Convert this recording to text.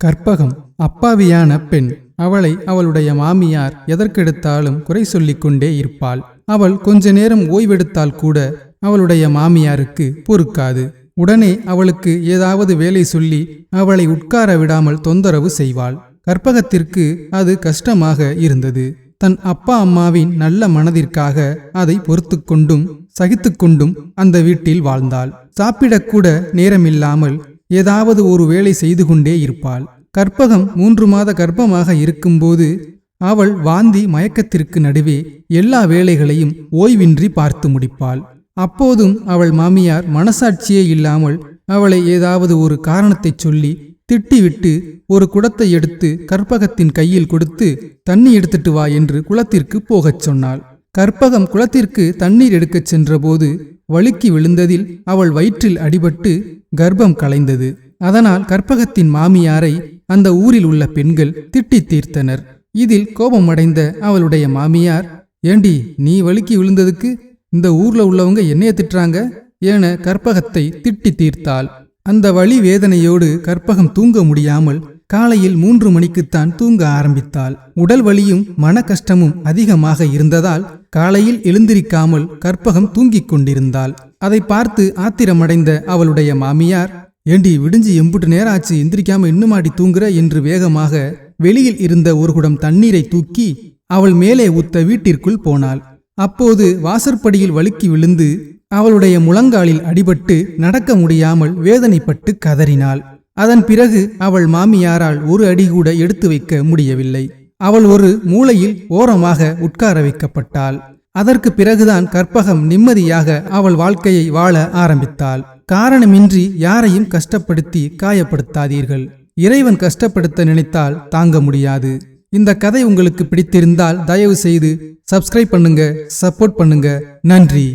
கற்பகம் அப்பாவியான பெண். அவளை அவளுடைய மாமியார் எதற்கெடுத்தாலும் குறை சொல்லிக் கொண்டே இருப்பாள். அவள் கொஞ்ச நேரம் ஓய்வெடுத்தால் கூட அவளுடைய மாமியாருக்கு பொறுக்காது. உடனே அவளுக்கு ஏதாவது வேலை சொல்லி அவளை உட்கார விடாமல் தொந்தரவு செய்வாள். கற்பகத்திற்கு அது கஷ்டமாக இருந்தது. தன் அப்பா அம்மாவின் நல்ல மனதிற்காக அதை பொறுத்து கொண்டும் சகித்து கொண்டும் அந்த வீட்டில் வாழ்ந்தாள். சாப்பிடக்கூட நேரமில்லாமல் ஏதாவது ஒரு வேலை செய்து கொண்டே இருப்பாள். கற்பகம் 3 மாத கர்ப்பமாக இருக்கும்போது அவள் வாந்தி மயக்கத்திற்கு நடுவே எல்லா வேலைகளையும் ஓய்வின்றி பார்த்து முடிப்பாள். அப்போதும் அவள் மாமியார் மனசாட்சியே இல்லாமல் அவளை ஏதாவது ஒரு காரணத்தை சொல்லி திட்டிவிட்டு ஒரு குடத்தை எடுத்து கற்பகத்தின் கையில் கொடுத்து தண்ணி எடுத்துட்டு வா என்று குளத்திற்கு போகச் சொன்னாள். கற்பகம் குளத்திற்கு தண்ணீர் எடுக்கச் சென்றபோது வழுக்கி விழுந்ததில் அவள் வயிற்றில் அடிபட்டு கர்ப்பம் கலைந்தது. அதனால் கற்பகத்தின் மாமியாரை அந்த ஊரில் உள்ள பெண்கள் திட்டி தீர்த்தனர். இதில் கோபமடைந்த அவளுடைய மாமியார், ஏண்டி நீ வழுக்கி விழுந்ததுக்கு இந்த ஊர்ல உள்ளவங்க என்னைய திட்டுறாங்க என கற்பகத்தை திட்டி தீர்த்தாள். அந்த வலி வேதனையோடு கற்பகம் தூங்க முடியாமல் காலையில் 3 மணிக்குத்தான் தூங்க ஆரம்பித்தாள். உடல் வலியும் மன கஷ்டமும் அதிகமாக இருந்ததால் காலையில் எழுந்திருக்காமல் கற்பகம் தூங்கிக் கொண்டிருந்தாள். அதை பார்த்து ஆத்திரமடைந்த அவளுடைய மாமியார், ஏண்டி விடிஞ்சு எம்புட்டு நேரம் ஆச்சு, எந்திரிக்காம இன்னுமாடி தூங்குற என்று வேகமாக வெளியில் இருந்த ஒரு குடம் தண்ணீரை தூக்கி அவள் மேலே ஊத்த வீட்டிற்குள் போனாள். அப்போது வாசற்படியில் வழுக்கி விழுந்து அவளுடைய முழங்காலில் அடிபட்டு நடக்க முடியாமல் வேதனைப்பட்டு கதறினாள். அதன் பிறகு அவள் மாமியாரால் ஒரு அடி கூட எடுத்து வைக்க முடியவில்லை. அவள் ஒரு மூலையில் ஓரமாக உட்கார வைக்கப்பட்டாள். அதற்கு பிறகுதான் கற்பகம் நிம்மதியாக அவள் வாழ்க்கையை வாழ ஆரம்பித்தாள். காரணமின்றி யாரையும் கஷ்டப்படுத்தி காயப்படுத்தாதீர்கள். இறைவன் கஷ்டப்படுத்த நினைத்தால் தாங்க முடியாது. இந்த கதை உங்களுக்கு பிடித்திருந்தால் தயவு செய்து சப்ஸ்கிரைப் பண்ணுங்க, சப்போர்ட் பண்ணுங்க. நன்றி.